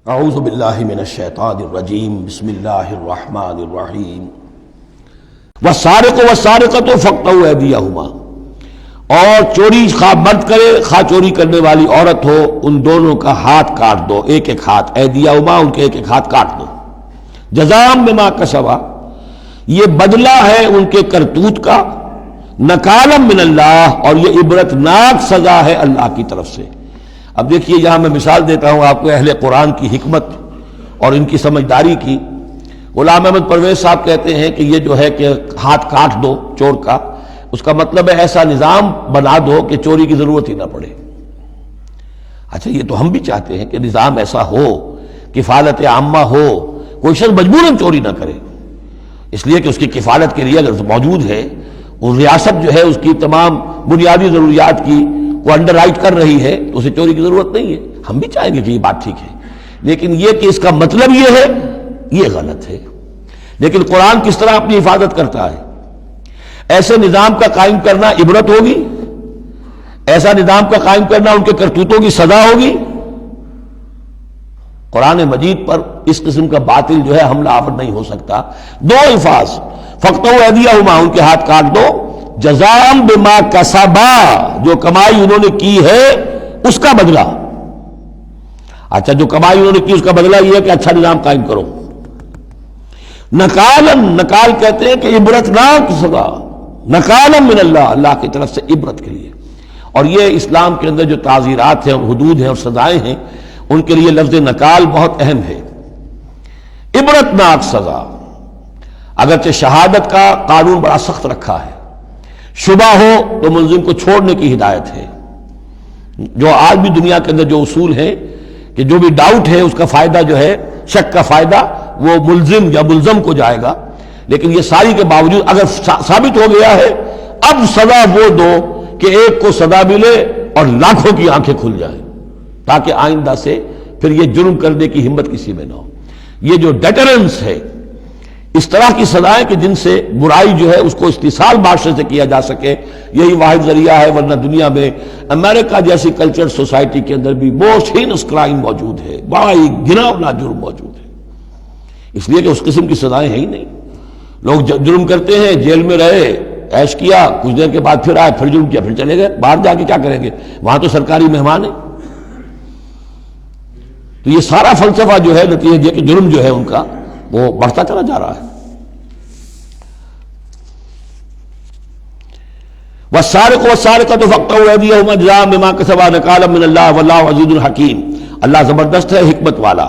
اعوذ باللہ من الشیطان الرجیم بسم اللہ الرحمن الرحیم والسارق والسارقۃ فاقطعوا ایدیہما، اور چوری خواہ مرد کرے خواہ چوری کرنے والی عورت ہو، ان دونوں کا ہاتھ کاٹ دو، ایک ایک ہاتھ، ایدیہما ان کے ایک ایک ہاتھ کاٹ دو، جزاء بما کسبا، یہ بدلہ ہے ان کے کرتوت کا، نکالا من اللہ، اور یہ عبرتناک سزا ہے اللہ کی طرف سے۔ اب دیکھیے یہاں میں مثال دیتا ہوں آپ کو اہل قرآن کی حکمت اور ان کی سمجھداری کی۔ غلام احمد پرویز صاحب کہتے ہیں کہ یہ جو ہے کہ ہاتھ کاٹ دو چور کا، اس کا مطلب ہے ایسا نظام بنا دو کہ چوری کی ضرورت ہی نہ پڑے۔ اچھا یہ تو ہم بھی چاہتے ہیں کہ نظام ایسا ہو، کفالت عامہ ہو، کوئی شخص مجبوراً چوری نہ کرے، اس لیے کہ اس کی کفالت کے لیے اگر موجود ہے، وہ ریاست جو ہے اس کی تمام بنیادی ضروریات کی وہ انڈر رائٹ کر رہی ہے، تو اسے چوری کی ضرورت نہیں ہے۔ ہم بھی چاہیں گے کہ یہ بات ٹھیک ہے، لیکن یہ کہ اس کا مطلب یہ ہے، یہ غلط ہے۔ لیکن قرآن کس طرح اپنی حفاظت کرتا ہے؟ ایسے نظام کا قائم کرنا عبرت ہوگی، ایسا نظام کا قائم کرنا ان کے کرتوتوں کی سزا ہوگی۔ قرآن مجید پر اس قسم کا باطل جو ہے حملہ آور نہیں ہو سکتا۔ دو الفاظ، فاقطعوا ایدیہما ان کے ہاتھ کاٹ دو، جزاء بما کسبا جو کمائی انہوں نے کی ہے اس کا بدلہ۔ اچھا جو کمائی انہوں نے کی اس کا بدلہ یہ ہے کہ اچھا نظام قائم کرو۔ نکالن، نکال کہتے ہیں کہ عبرتناک سزا، نکالن من اللہ، اللہ کی طرف سے عبرت کے لیے۔ اور یہ اسلام کے اندر جو تعزیرات ہیں اور حدود ہیں اور سزائیں ہیں، ان کے لیے لفظ نکال بہت اہم ہے۔ عبرتناک سزا، اگرچہ شہادت کا قانون بڑا سخت رکھا ہے، شبہ ہو تو ملزم کو چھوڑنے کی ہدایت ہے۔ جو آج بھی دنیا کے اندر جو اصول ہے کہ جو بھی ڈاؤٹ ہے اس کا فائدہ جو ہے، شک کا فائدہ وہ ملزم یا ملزم کو جائے گا، لیکن یہ ساری کے باوجود اگر ثابت ہو گیا ہے، اب سزا وہ دو کہ ایک کو سزا ملے اور لاکھوں کی آنکھیں کھل جائیں، تاکہ آئندہ سے پھر یہ جرم کرنے کی ہمت کسی میں نہ ہو۔ یہ جو ڈیٹرنس ہے، اس طرح کی سزائیں کہ جن سے برائی جو ہے اس کو استحصال معاشرے سے کیا جا سکے، یہی واحد ذریعہ ہے۔ ورنہ دنیا میں امریکہ جیسی کلچر سوسائٹی کے اندر بھی موسٹ ہینس کرائم موجود ہے، بڑا ہی گھناؤنا جرم موجود ہے، اس لیے کہ اس قسم کی سزائیں ہیں ہی نہیں۔ لوگ جرم کرتے ہیں، جیل میں رہے، عیش کیا، کچھ دیر کے بعد پھر آئے، پھر جرم کیا، پھر چلے گئے، باہر جا کے کیا کریں گے، وہاں تو سرکاری مہمان ہیں۔ تو یہ سارا فلسفہ جو ہے نتیجہ کہ جرم جو ہے ان کا وہ بڑھتا چلا جا رہا ہے۔ والسارق والسارقۃ فاقطعوا ایدیہما جزاء بما کسبا نکالا من اللہ واللہ عزیز حکیم، اللہ زبردست ہے، حکمت والا۔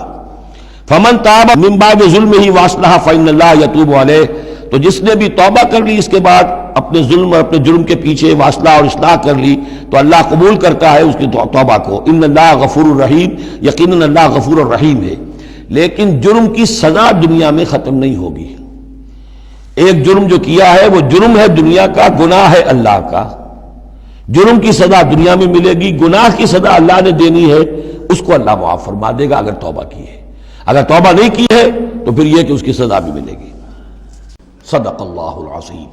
فمن تاب من بعد ظلمہ واصلح فإن اللہ یتوب علیہ، تو جس نے بھی توبہ کر لی اس کے بعد اپنے ظلم اور اپنے جرم کے پیچھے واصلہ اور اصلاح کر لی، تو اللہ قبول کرتا ہے اس کی توبہ کو۔ ان اللہ غفور الرحیم، یقیناً اللہ غفور الرحیم ہے۔ لیکن جرم کی سزا دنیا میں ختم نہیں ہوگی۔ ایک جرم جو کیا ہے وہ جرم ہے دنیا کا، گناہ ہے اللہ کا۔ جرم کی سزا دنیا میں ملے گی، گناہ کی سزا اللہ نے دینی ہے، اس کو اللہ معاف فرما دے گا اگر توبہ کی ہے۔ اگر توبہ نہیں کی ہے تو پھر یہ کہ اس کی سزا بھی ملے گی۔ صدق اللہ العظیم۔